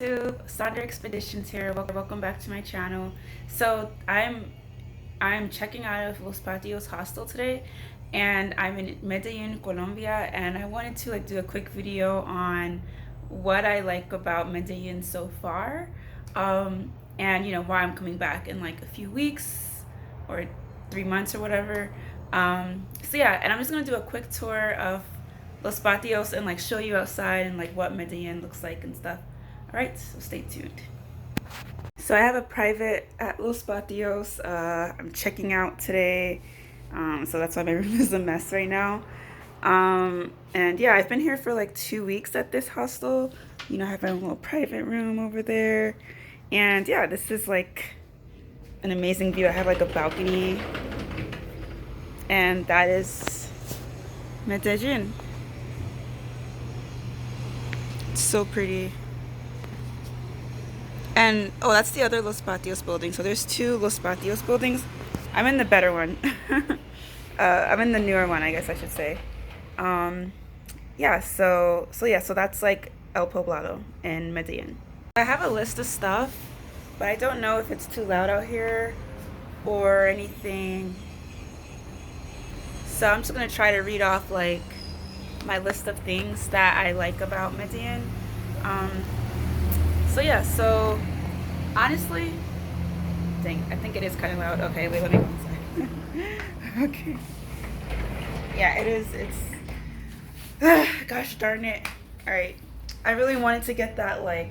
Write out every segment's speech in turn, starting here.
To Sonder Expeditions here. Welcome back to my channel. So I'm checking out of Los Patios Hostel today, and I'm in Medellin, Colombia, and I wanted to do a quick video on what I like about Medellin so far, and why I'm coming back in like a few weeks or 3 months or whatever. So yeah, and I'm just gonna do a quick tour of Los Patios and like show you outside and like what Medellin looks like and stuff. All right, so stay tuned. So I have a private at Los Patios. I'm checking out today, so that's why my room is a mess right now. And yeah, I've been here for like 2 weeks at this hostel. I have my little private room over there, and yeah, this is like an amazing view. I have like a balcony, and that is Medellin. It's so pretty. And oh, that's the other Los Patios building. So there's two Los Patios buildings. I'm in the better one. I'm in the newer one, I guess I should say. Um, yeah. So that's like El Poblado in Medellin. I have a list of stuff, but I don't know if it's too loud out here or anything. So I'm just gonna try to read off like my list of things that I like about Medellin. Um, so yeah, so honestly, dang, I think it is kind of loud. Okay, wait, let me go inside. Okay. Yeah, it is. It's, gosh darn it. All right. I really wanted to get that like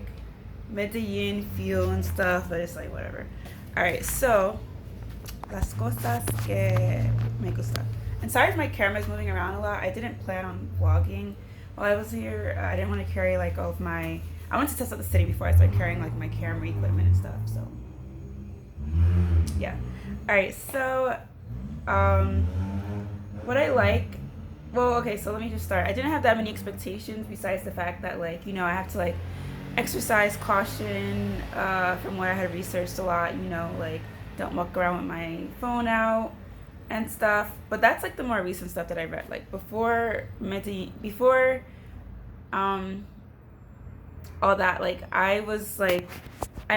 Medellin feel and stuff, but it's like whatever. All right, so las cosas que me gusta. And sorry if my camera's moving around a lot. I didn't plan on vlogging while I was here. I didn't want to carry like all of my. I wanted to test out the city before I started carrying like my camera equipment and stuff. So yeah. All right. So what I like. Well, okay. So let me just start. I didn't have that many expectations besides the fact that like I have to like exercise caution from what I had researched a lot. Like don't walk around with my phone out and stuff. But that's like the more recent stuff that I read. Like before all that, like I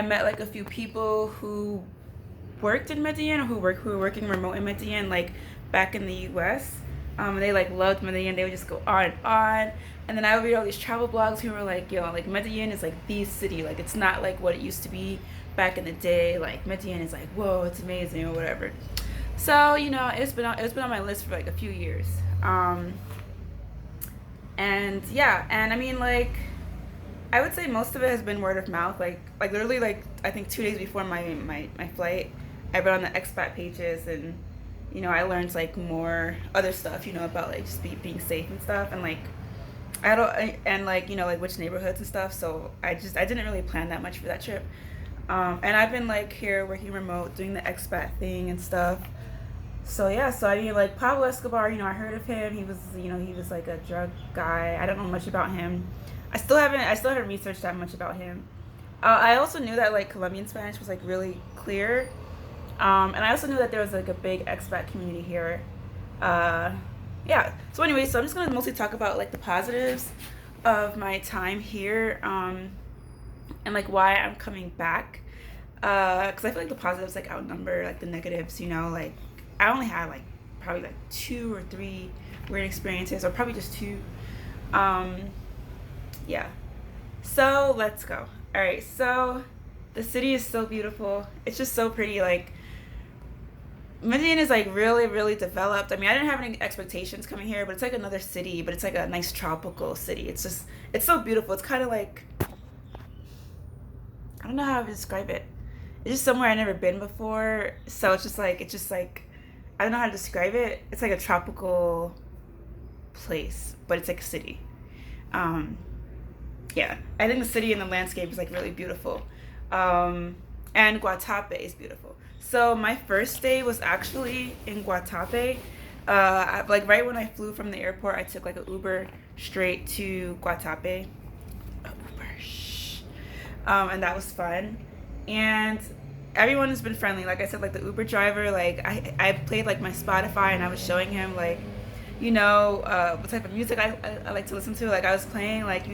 met like a few people who worked in Medellin or who were working remote in Medellin like back in the US. They like loved Medellin. They would just go on and on. And then I would read all these travel blogs who were like, yo, like Medellin is like the city. Like it's not like what it used to be back in the day. Like Medellin is like, whoa, it's amazing or whatever. So it's been on my list for like a few years. And yeah, and I mean like I would say most of it has been word of mouth. Like literally like I think 2 days before my flight, I read on the Expat pages, and I learned like more other stuff about like just being safe and stuff, and like I don't and like like which neighborhoods and stuff. So I didn't really plan that much for that trip. And I've been like here working remote, doing the expat thing and stuff. So yeah, so I mean like Pablo Escobar, I heard of him. He was like a drug guy. I don't know much about him. I still haven't researched that much about him. I also knew that like Colombian Spanish was like really clear. And I also knew that there was like a big expat community here. Yeah. So anyway, so I'm just gonna mostly talk about like the positives of my time here, and like why I'm coming back. Because I feel like the positives like outnumber like the negatives. Like I only had like probably like 2 or 3 weird experiences, or probably just two. Yeah. So let's go. All right. So the city is so beautiful. It's just so pretty. Like Medellin is like really, really developed. I mean, I didn't have any expectations coming here, but it's like another city, but it's like a nice tropical city. It's so beautiful. It's kind of like, I don't know how to describe it. It's just somewhere I've never been before. So it's just like, I don't know how to describe it. It's like a tropical place, but it's like a city. Yeah, I think the city and the landscape is like really beautiful. And Guatape is beautiful. So my first day was actually in Guatape. Like right when I flew from the airport, I took like an Uber straight to Guatape. Uber, shh. And that was fun. And everyone has been friendly. Like I said, like the Uber driver, like I played like my Spotify, and I was showing him like, what type of music I like to listen to. Like I was playing like,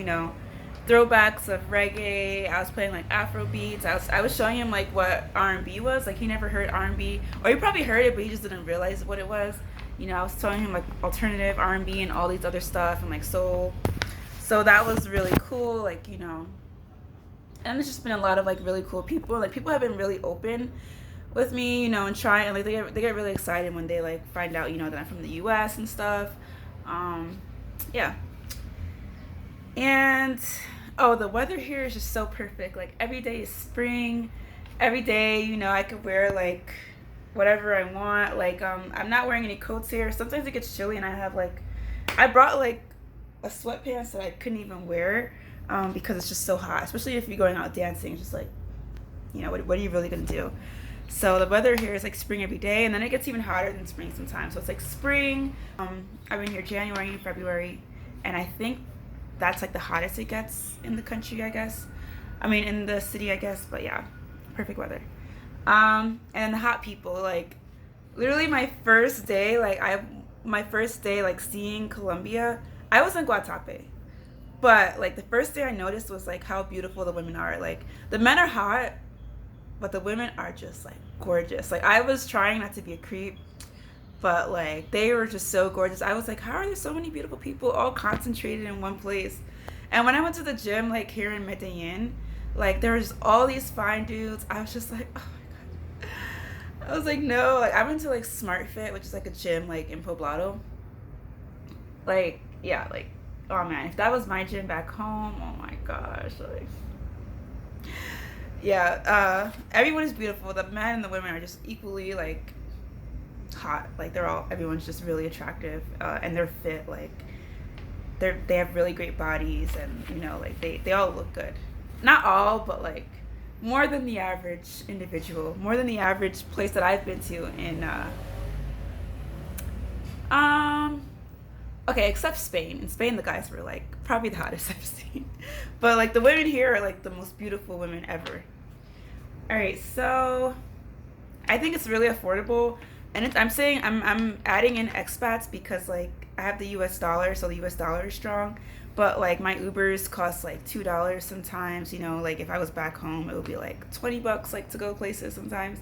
throwbacks of reggae. I was playing like Afro beats. I was showing him like what R&B was. Like he never heard R&B, or he probably heard it, but he just didn't realize what it was. I was telling him like alternative R&B and all these other stuff and like soul. So that was really cool. And it's just been a lot of like really cool people. Like people have been really open with me, and trying. Like they get really excited when they like find out, that I'm from the U.S. and stuff. Yeah. And oh, the weather here is just so perfect. Like every day is spring. Every day, I could wear like whatever I want. Like I'm not wearing any coats here. Sometimes it gets chilly, and I brought like a sweatpants that I couldn't even wear because it's just so hot. Especially if you're going out dancing, it's just like, what are you really gonna do? So the weather here is like spring every day, and then it gets even hotter than spring sometimes. So it's like spring. I've been here January and February, and I think that's like the hottest it gets in the country, I guess. I mean, in the city, I guess. But yeah, perfect weather. And the hot people, like literally my first day, like seeing Colombia, I was in Guatape. But like the first thing I noticed was like how beautiful the women are. Like the men are hot, but the women are just like gorgeous. Like I was trying not to be a creep, but like they were just so gorgeous. I was like, how are there so many beautiful people all concentrated in one place? And when I went to the gym like here in Medellin, like there was all these fine dudes. I was just like, oh my god. I was like, no. Like I went to like Smart Fit, which is like a gym like in Poblado. Like yeah, like oh man, if that was my gym back home, oh my gosh, like yeah, everyone is beautiful. The men and the women are just equally like hot. Like everyone's just really attractive, and they're fit. Like they have really great bodies, and like they all look good. Not all, but like more than the average individual, more than the average place that I've been to in okay, except Spain. In Spain, the guys were like probably the hottest I've seen. But like the women here are like the most beautiful women ever. All right, so I think it's really affordable, and I'm adding in expats because like I have the U.S. dollar, so the U.S. dollar is strong. But like my Ubers cost like $2 sometimes. Like if I was back home, it would be like $20 like to go places sometimes.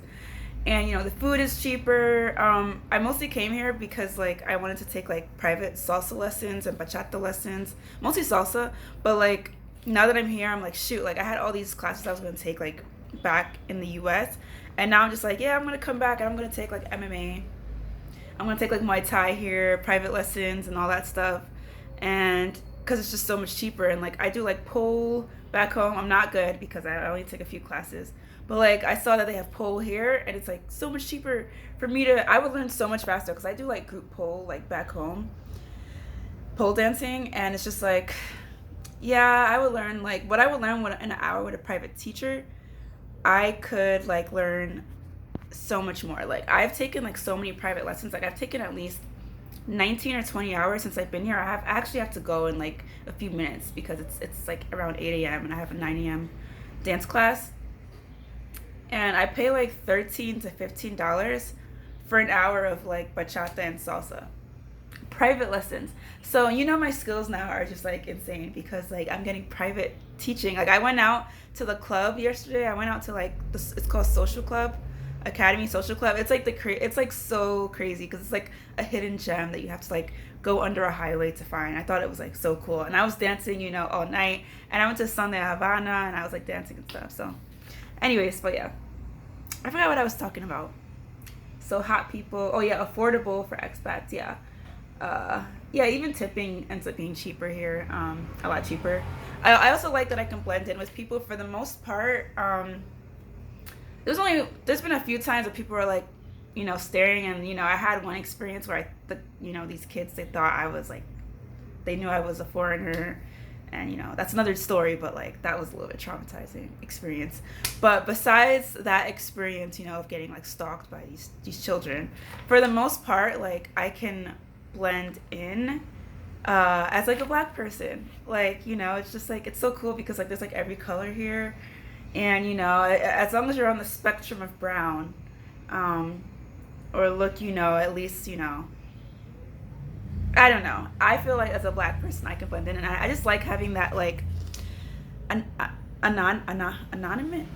And the food is cheaper. I mostly came here because like I wanted to take like private salsa lessons and bachata lessons, mostly salsa. But like now that I'm here, I'm like shoot, like I had all these classes I was gonna take like back in the U.S. and now I'm just like yeah, I'm gonna come back and I'm gonna take like MMA. I'm gonna take like Muay Thai here, private lessons and all that stuff, and because it's just so much cheaper. And like I do like pole back home. I'm not good because I only take a few classes. But like I saw that they have pole here, and it's like so much cheaper for me to. I would learn so much faster because I do like group pole like back home, pole dancing, and it's just like, yeah, I would learn like what I would learn in an hour with a private teacher. I could like learn so much more. Like I've taken like so many private lessons. Like I've taken at least 19 or 20 hours since I've been here. I actually have to go in like a few minutes because it's like around 8 a.m. and I have a 9 a.m. dance class. And I pay like $13 to $15 for an hour of like bachata and salsa. Private lessons. So my skills now are just like insane because like I'm getting private teaching. Like I went out to the club yesterday. I went out to like it's called Social Club, Academy Social Club. It's like it's like so crazy because it's like a hidden gem that you have to like go under a highway to find. I thought it was like so cool. And I was dancing, all night. And I went to Sunday Havana and I was like dancing and stuff. So anyways, but yeah, I forgot what I was talking about. So hot people. Oh yeah, affordable for expats. Yeah. Yeah, even tipping ends up being cheaper here. A lot cheaper. I also like that I can blend in with people for the most part. There's been a few times where people were like, staring, and I had one experience where these kids, they thought I was like, they knew I was a foreigner. And that's another story, but like that was a little bit traumatizing experience. But besides that experience, of getting like stalked by these children, for the most part, like I can blend in as like a black person. Like it's just like it's so cool because like there's like every color here, and as long as you're on the spectrum of brown, or look, at least I don't know. I feel like as a black person, I can blend in, and I just like having that like anonymous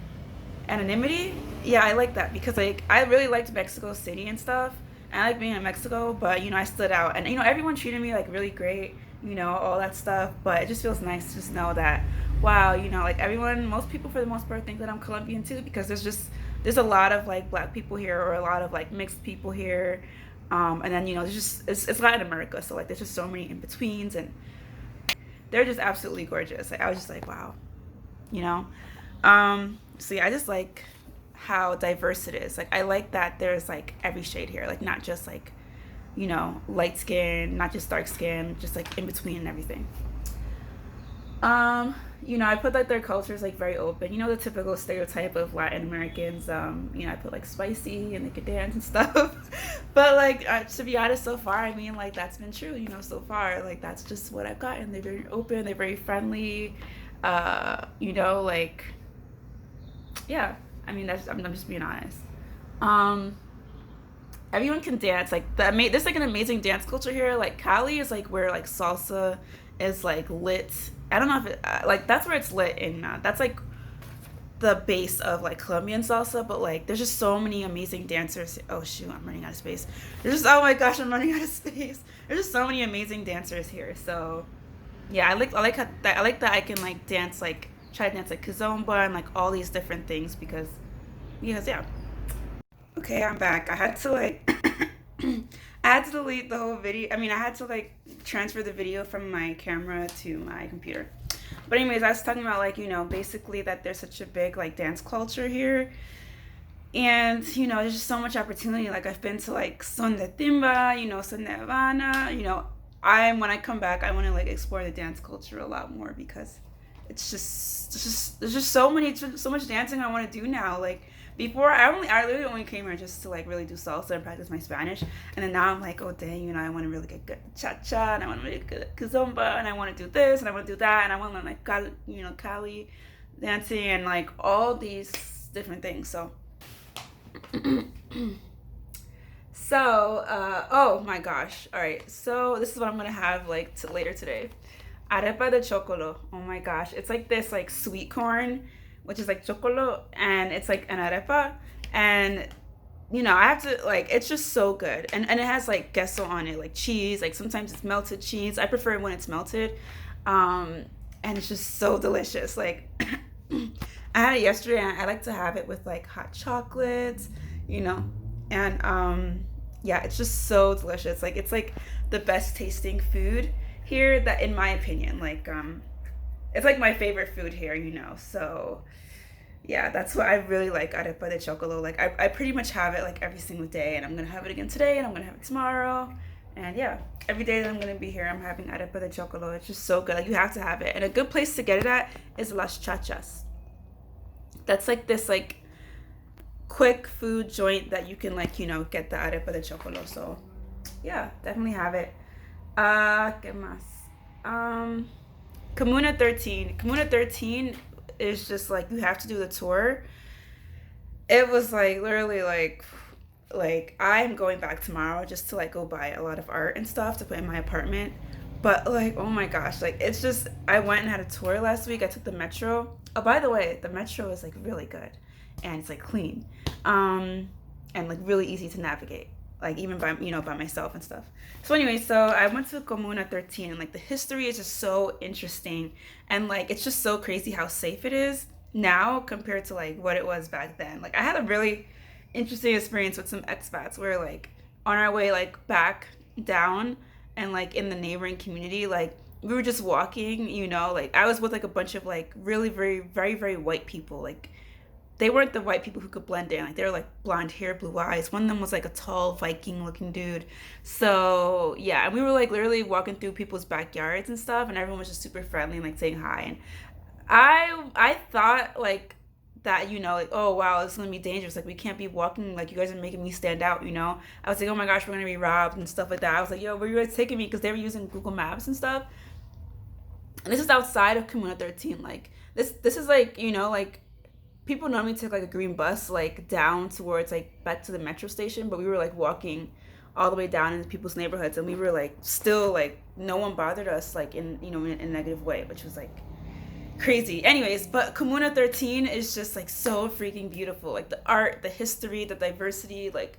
anonymity. Yeah, I like that because like I really liked Mexico City and stuff. And I like being in Mexico, but I stood out, and everyone treated me like really great, all that stuff. But it just feels nice to just know that, wow, like everyone, most people for the most part think that I'm Colombian too, because there's a lot of like black people here, or a lot of like mixed people here, and then there's just it's Latin America, so like there's just so many in betweens, and they're just absolutely gorgeous. Like I was just like, wow, you know. So yeah, I just like how diverse it is. Like I like that there's like every shade here, like not just like light skin, not just dark skin, just like in between and everything. I put like their culture is like very open. The typical stereotype of Latin Americans. I put like spicy and they could dance and stuff. But like to be honest, so far, I mean, like that's been true. So far, like that's just what I've gotten. They're very open. They're very friendly. Like yeah. I mean, I'm just being honest. Um, Everyone can dance. Like there's like an amazing dance culture here. Like Cali is like where like salsa is like lit. I don't know if it like that's where it's lit in. That's like the base of like Colombian salsa. But like there's just so many amazing dancers. Oh shoot, I'm running out of space. There's just oh my gosh, I'm running out of space. There's just so many amazing dancers here. So yeah, I like that I can like dance like try to dance like kizomba and like all these different things because yeah. Okay, I'm back. I had to like I had to delete the whole video. I mean, I had to like transfer the video from my camera to my computer. But anyways, I was talking about like, basically that there's such a big like dance culture here. And, there's just so much opportunity. Like I've been to like Son de Timba, Son de Havana, when I come back, I want to like explore the dance culture a lot more because there's just so much dancing I want to do now. Like before, I literally only came here just to like really do salsa and practice my Spanish, and then now I'm like, oh dang, I want to really get good at cha cha, and I want to really get good at kizomba, and I want to do this, and I want to do that, and I want to learn like Cali dancing and like all these different things. So, oh my gosh, all right. So this is what I'm gonna have like later today. Arepa de Chocolo. Oh my gosh, it's like this like sweet corn, which is like chocolo, and it's like an arepa, and I have to like it's just so good, and it has like queso on it, like cheese. Like sometimes it's melted cheese. I prefer it when it's melted, and it's just so delicious. Like I had it yesterday, and I like to have it with like hot chocolates, and yeah, it's just so delicious. Like it's like the best tasting food here, that in my opinion, like it's like my favorite food here, so yeah, that's what I really like arepa de chocolo. Like I pretty much have it like every single day, and I'm gonna have it again today, and I'm gonna have it tomorrow, and yeah, every day that I'm gonna be here, I'm having arepa de chocolo. It's just so good. Like you have to have it, and a good place to get it at is Las Chachas. That's like this like quick food joint that you can like get the arepa de chocolo. So yeah, definitely have it. ¿Qué más? Communa 13. Communa 13 is just like you have to do the tour. It was like literally like I'm going back tomorrow just to like go buy a lot of art and stuff to put in my apartment. But like oh my gosh, like it's just I went and had a tour last week. I took the metro. Oh, by the way, the metro is like really good and it's like clean. And like really easy to navigate. Like even by by myself and stuff. So anyway, so I went to Communa 13, and like the history is just so interesting, and like it's just so crazy how safe it is now compared to like what it was back then. Like I had a really interesting experience with some expats where like on our way like back down and like in the neighboring community, like we were just walking, like I was with like a bunch of like really very very very white people. Like they weren't the white people who could blend in. Like they were like blonde hair, blue eyes. One of them was like a tall Viking looking dude. So yeah, and we were like literally walking through people's backyards and stuff, and everyone was just super friendly and like saying hi. And I thought like that, like, oh wow, it's gonna be dangerous. Like we can't be walking, like you guys are making me stand out, I was like, oh my gosh, we're gonna be robbed and stuff like that. I was like, yo, where are you guys taking me? Because they were using Google Maps and stuff. And this is outside of Communa 13. Like this is like, like people normally take like a green bus like down towards like back to the metro station, but we were like walking all the way down into people's neighborhoods, and we were like still like no one bothered us like in in a negative way, which was like crazy. Anyways, but Communa 13 is just like so freaking beautiful. Like the art, the history, the diversity, like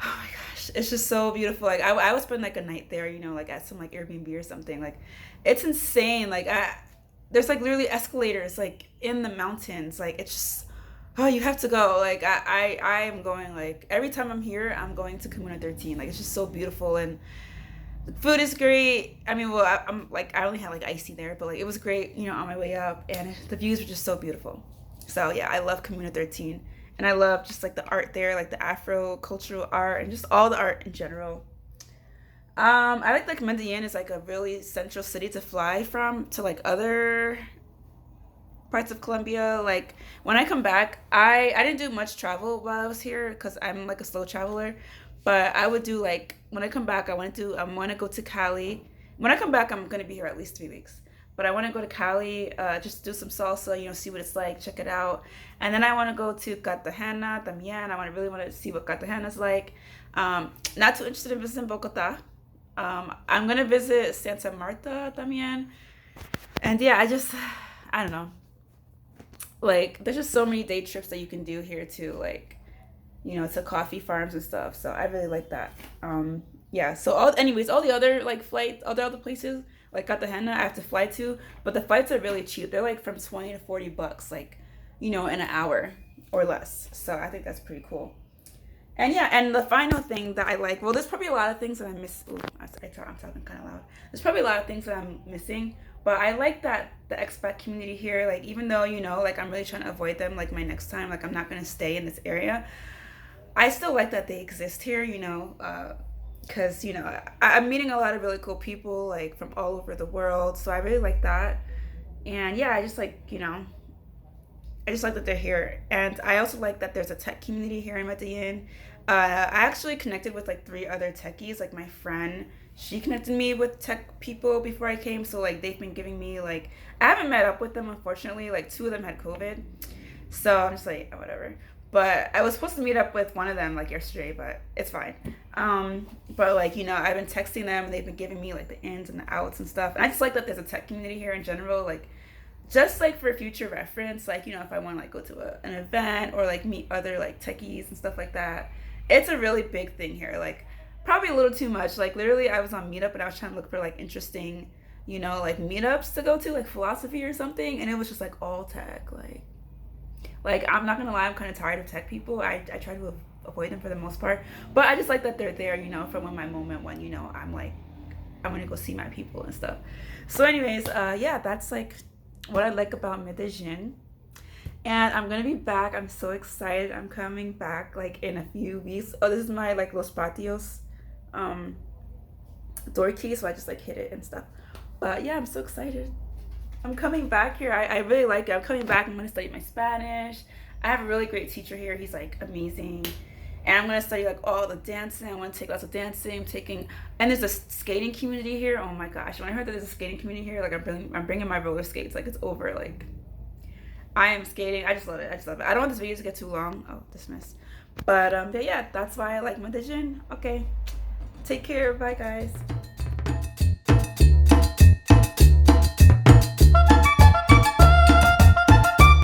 oh my gosh, it's just so beautiful. Like I would spend like a night there, you know, like at some like Airbnb or something. Like it's insane. Like there's like literally escalators like in the mountains. Like it's just oh you have to go. Like I am going like every time I'm here, I'm going to Communa 13. Like it's just so beautiful and the food is great. I mean, well, I'm like I only had like icy there, but like it was great, you know, on my way up, and the views were just so beautiful. So yeah, I love Communa 13, and I love just like the art there, like the Afro cultural art, and just all the art in general. I like Medellin is like a really central city to fly from to like other parts of Colombia. Like when I come back, I didn't do much travel while I was here because I'm like a slow traveler. But I would do like when I come back, I want to go to Cali. When I come back, I'm gonna be here at least 3 weeks. But I want to go to Cali, just do some salsa, you know, see what it's like, check it out. And then I want to go to Cartagena también. Really want to see what Cartagena's like. Not too interested in visiting Bogota. I'm gonna visit Santa Marta también. And yeah, I don't know. Like there's just so many day trips that you can do here too. Like you know, to coffee farms and stuff. So I really like that. Yeah. So all the other like flights, all the other places like Cartagena, I have to fly to, but the flights are really cheap. They're like from 20 to $40, like, you know, in an hour or less. So I think that's pretty cool. And yeah, and the final thing that I like, well, there's probably a lot of things that I miss. Ooh, I'm talking kind of loud. There's probably a lot of things that I'm missing, but I like that the expat community here, like, even though, you know, like, I'm really trying to avoid them, like, my next time, like, I'm not going to stay in this area. I still like that they exist here, you know, because, you know, I'm meeting a lot of really cool people, like, from all over the world. So I really like that. And yeah, I just like, you know, I just like that they're here. And I also like that there's a tech community here in Medellin. I actually connected with like 3 other techies. Like my friend, she connected me with tech people before I came. So like they've been giving me like, I haven't met up with them unfortunately. Like 2 of them had COVID. So I'm just like, oh, whatever. But I was supposed to meet up with one of them like yesterday, but it's fine. But like, you know, I've been texting them and they've been giving me like the ins and the outs and stuff. And I just like that there's a tech community here in general. Like just like for future reference, like, you know, if I want to like go to an event or like meet other like techies and stuff like that, it's a really big thing here. Like probably a little too much. Like literally I was on Meetup and I was trying to look for like interesting, you know, like meetups to go to, like philosophy or something, and it was just like all tech. Like I'm not gonna lie, I'm kind of tired of tech people. I try to avoid them for the most part, but I just like that they're there, you know, for when my moment when, you know, I'm like I want to go see my people and stuff. So anyways, yeah, that's like what I like about Medellin. And I'm gonna be back. I'm so excited. I'm coming back like in a few weeks. Oh, this is my like Los Patios door key, so I just like hit it and stuff. But yeah, I'm so excited. I'm coming back here. I really like it. I'm coming back. I'm gonna study my Spanish. I have a really great teacher here. He's like amazing. And I'm gonna study like all the dancing. I want to take lots of dancing. And there's a skating community here. Oh my gosh! When I heard that there's a skating community here, like I'm bringing my roller skates. Like it's over. Like I am skating. I just love it. I don't want this video to get too long. Oh, dismiss. But yeah, that's why I like Medellin. Okay, take care. Bye guys.